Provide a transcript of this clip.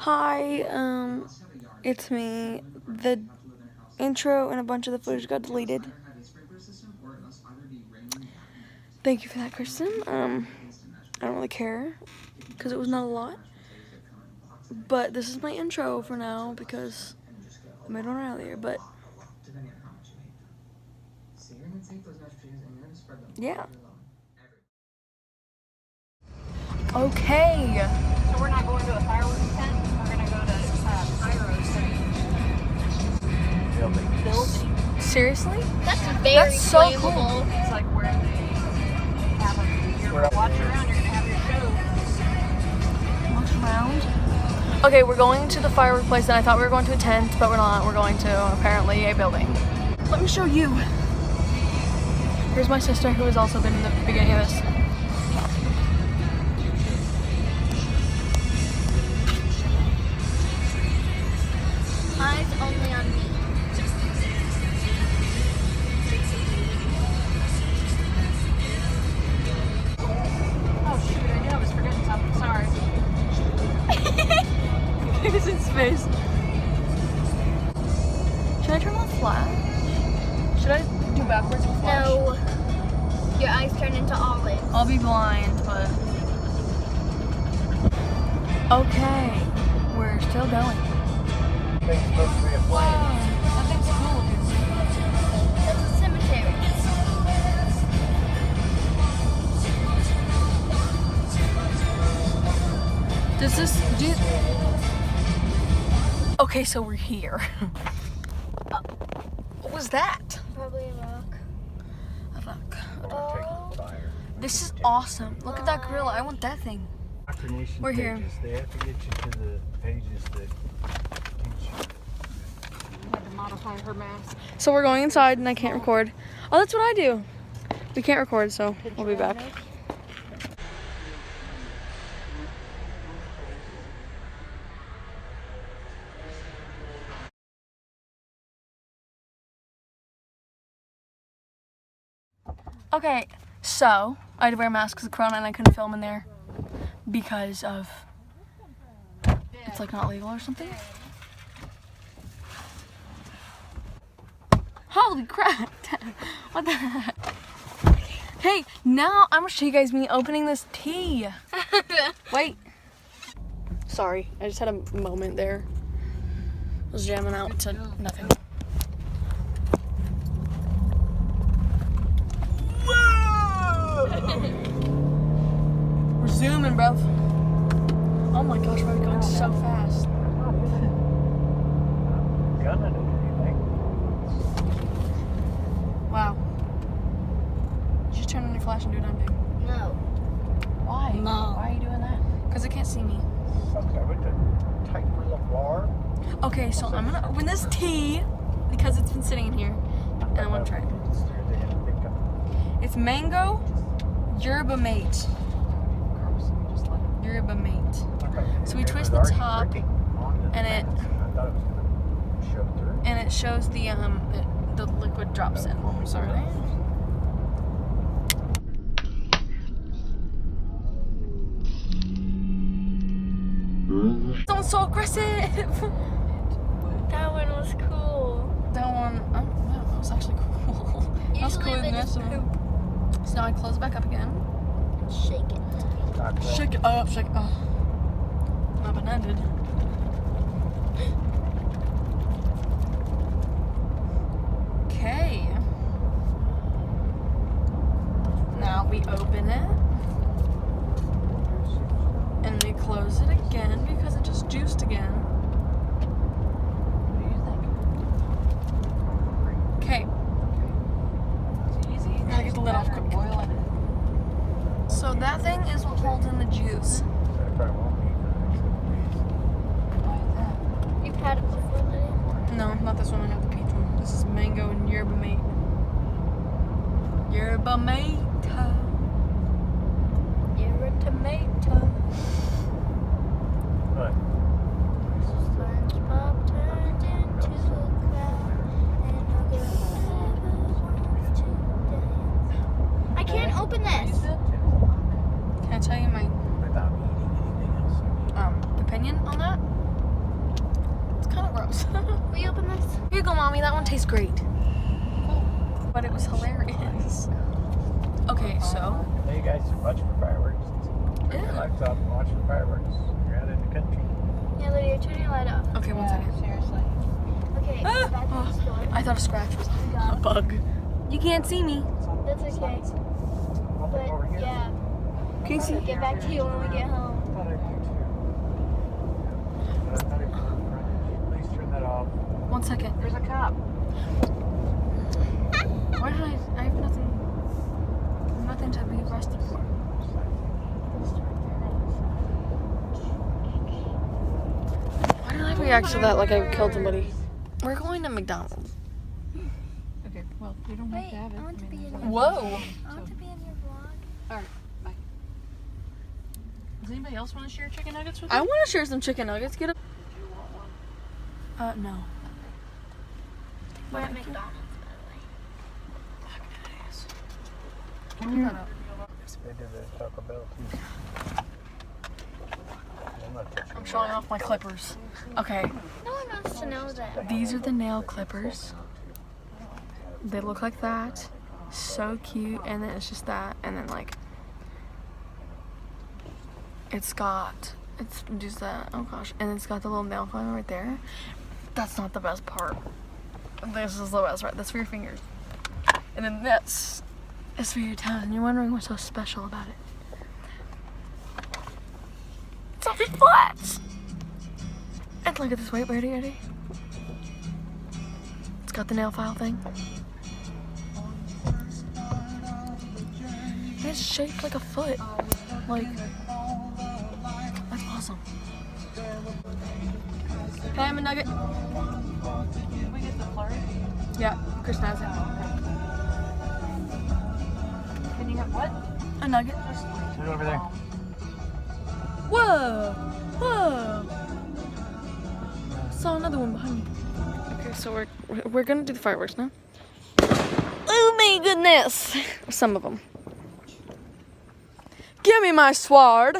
Hi, it's me. The intro and a bunch of the footage got deleted. Thank you for that, Kristen. I don't really care because it was not a lot. But this is my intro for now because I made one earlier, but yeah. Okay. So we're not going to a fireworks tent. We're gonna go to Building. Seriously? That's so flammable. cool. It's like where they have you're watching around. You're gonna have your show. Watch around. Okay, we're going to the fireworks place, and I thought we were going to a tent, but we're not. We're going to apparently a building. Let me show you. Here's my sister, who has also been in the beginning of this. Eyes only on me. Oh shoot! I knew I was forgetting something. Sorry. Here's his face. Should I turn on the flash? Should I do backwards with flash? No. Your eyes turn into olives. I'll be blind, but... Okay. We're still going. Thing's supposed to be a flame. That thing's cool. That's a cemetery. Does this... Okay, so we're here. What was that? Probably a rock. A rock. Oh. This is awesome. Look at that gorilla. I want that thing. We're here. They have to get you to the pages that teach you. I had to modify her mask. So we're going inside and I can't record. Oh, that's what I do. We can't record, so we'll be back. Okay, so I had to wear a mask because of Corona and I couldn't film in there because of it's like not legal or something. Holy crap! What the heck? Hey, now I'm gonna show you guys me opening this tea. Wait. Sorry, I just had a moment there. I was jamming out to nothing. We're zooming, bruv. Oh my gosh, we're going so fast. Gunning it, anything. Wow. Just turn on your flash and do what I'm doing. No. Why? No. Why are you doing that? Because it can't see me. Okay, with the tight little bar. Okay, so I'm gonna open this tea because it's been sitting in here and I want to try it. It's mango yerba mate. Yerba mate. So we twist the top and it shows the liquid drops in. So ready? Someone's so aggressive. That one was cool. That one, that was actually cool. That was cooler than this one. So now I close it back up again. Shake it. Shake it up, shake it up. Not been ended. Okay. Now we open it. And we close it again because it just juiced again. What do you think? Okay. Easy. Gotta get the lid off quick. So that thing is what holds in the juice. You've had it before, Lydia? No, not this one. I have the peach one. This is mango and yerba mate. Yerba mate. You're a tomato. SpongeBob turned into a crab, and Nugget never wants to dance. I can't open this. Can I tell you my Without eating anything else. opinion on that? gross. Will you open this? Here you go, mommy. That one tastes great. But it was hilarious. Okay, so. Hey, you guys watch for fireworks. Turn your Yeah. lights off and watch for fireworks. You're out in the country. Yeah, Lydia, turn your light off. Okay, one second. Seriously. Okay, Ah! back to the store. I thought a scratch was a bug. You can't see me. That's okay. But Over here. yeah, Can you see? I'll get back to you when we get home. I thought I knew too. But I thought it was on front. Please turn that off. 1 second. There's a cop. Why did I have nothing to be arrested for. Why did I react to that like I killed somebody? We're going to McDonald's. Okay, well, you don't have Wait, to have it. I want to be in your Whoa. I want to be in your vlog. Alright, bye. Does anybody else want to share chicken nuggets with I you? want to share some chicken nuggets. Get a. No. We're at McDonald's, Can you They did the Taco Bell too. I'm not touching I'm showing off my clippers. Okay, by the way. No one wants to know that. these are the nail clippers. They look like that. So cute. And then it's just that. And then like, it's just that. Oh gosh. And it's got the little nail file right there. That's not the best part. This is the best part. That's for your fingers. And then this is for your toes. And you're wondering what's so special about it. It's on your foot. And look at this. Wait, ready? It's got the nail file thing. And it's shaped like a foot. Like, that's awesome. Can I have a nugget? Did we get the flurry? Yeah, Kristen has it. Can you have what? A nugget. Turn over there. Whoa! Saw another one behind me. Okay, so we're gonna do the fireworks now. Oh my goodness! Some of them. Give me my sword.